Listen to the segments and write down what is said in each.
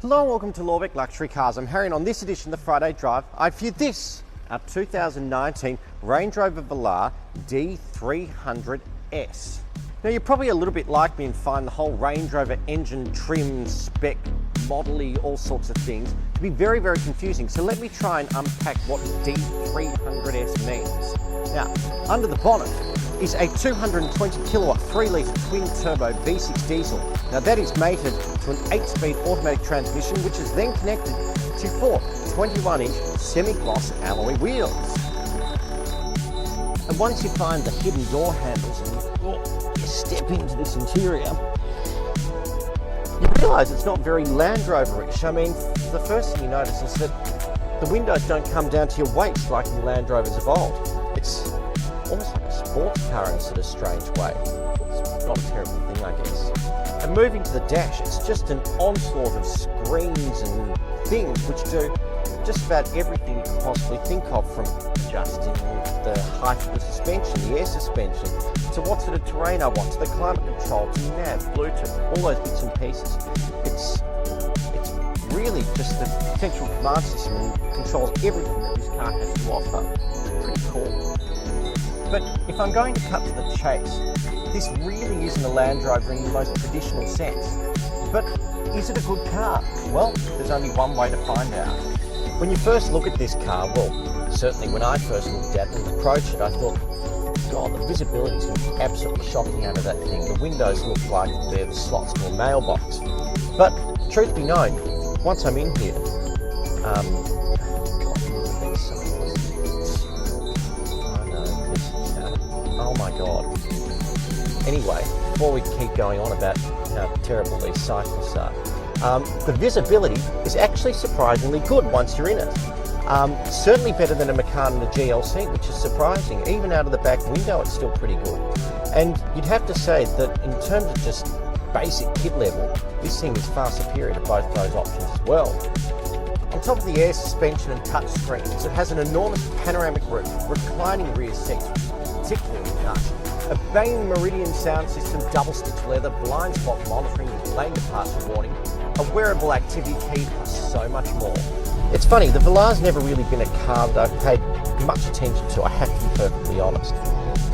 Hello and welcome to Lorbeck Luxury Cars. I'm Harry and on this edition of the Friday Drive, I for you this, our 2019 Range Rover Velar D300S. Now you're probably a little bit like me and find the whole Range Rover engine, trim, spec, model-y, all sorts of things to be very, very confusing. So let me try and unpack what D300S means. Now, under the bonnet is a 220 kilowatt 3-litre twin turbo V6 diesel. Now that is mated to an 8-speed automatic transmission, which is then connected to 4 21-inch semi-gloss alloy wheels. And once you find the hidden door handles and you step into this interior, you realise it's not very Land Rover-ish. I mean, the first thing you notice is that the windows don't come down to your waist like in Land Rovers of old. It's almost like a sports car in a sort of strange way. It's not a terrible thing, I guess. And moving to the dash, it's just an onslaught of screens and things which do just about everything you can possibly think of, from adjusting the height of the suspension, the air suspension, to what sort of terrain I want, to the climate control, to nav, Bluetooth, all those bits and pieces. It's really just the central command system and controls everything that this car has to offer. It's pretty cool. But if I'm going to cut to the chase, this really isn't a Land Rover in the most traditional sense. But is it a good car? Well, there's only one way to find out. When you first look at this car, well, certainly when I first looked at it and approached it, I thought, God, the visibility is going to be absolutely shocking out of that thing. The windows look like they're the slots to a mailbox. But truth be known, once I'm in here, God, look at these cycles. I know, oh my God. Anyway, before we keep going on about how terrible these cycles are, the visibility is actually surprisingly good once you're in it. Certainly better than a Macan and a GLC, which is surprising. Even out of the back window, it's still pretty good. And you'd have to say that in terms of just basic kit level, this thing is far superior to both those options as well. On top of the air suspension and touch screens, it has an enormous panoramic roof, reclining rear seats, particularly nice, a banging Meridian sound system, double-stitch leather, blind spot monitoring with lane departure warning, a wearable activity key, plus so much more. It's funny, the Velar's never really been a car that I've paid much attention to, I have to be perfectly honest.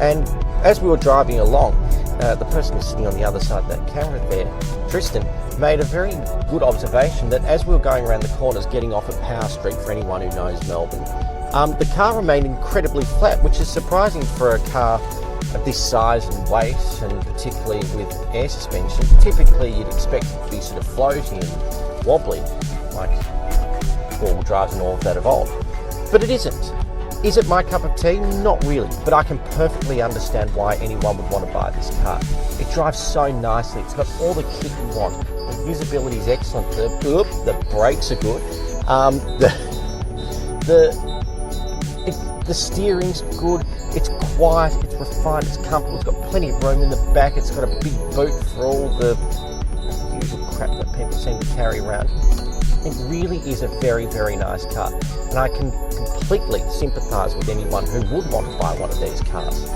And as we were driving along, the person who's sitting on the other side of that camera there, Tristan, made a very good observation that as we were going around the corners getting off at Power Street, for anyone who knows Melbourne, the car remained incredibly flat, which is surprising for a car of this size and weight, and particularly with air suspension. Typically you'd expect it to be sort of floaty and wobbly, like four-wheel drives and all of that of old. But it isn't. Is it my cup of tea? Not really, but I can perfectly understand why anyone would want to buy this car. It drives so nicely, it's got all the kit you want, the visibility is excellent, the brakes are good, the steering's good, it's quiet, it's refined, it's comfortable, it's got plenty of room in the back, it's got a big boot for all the usual crap that people seem to carry around. It really is a very, very nice car, and I can completely sympathise with anyone who would want to buy one of these cars.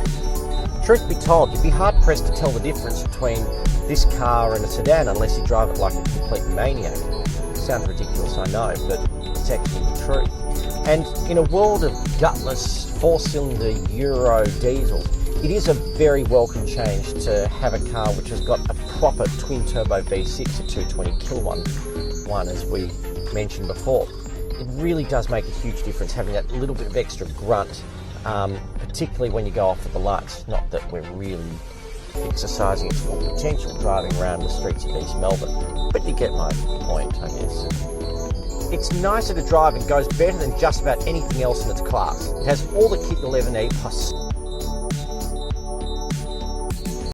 Truth be told, you'd be hard-pressed to tell the difference between this car and a sedan unless you drive it like a complete maniac. It sounds ridiculous, I know, but it's actually the truth. And in a world of gutless 4-cylinder Euro diesels, it is a very welcome change to have a car which has got a proper twin-turbo V6 at 220 kilowatt one, as we mentioned before. It really does make a huge difference having that little bit of extra grunt, particularly when you go off at the lights. Not that we're really exercising its full potential driving around the streets of East Melbourne, but you get my point, I guess. It's nicer to drive and goes better than just about anything else in its class. It has all the kit you'll ever need, plus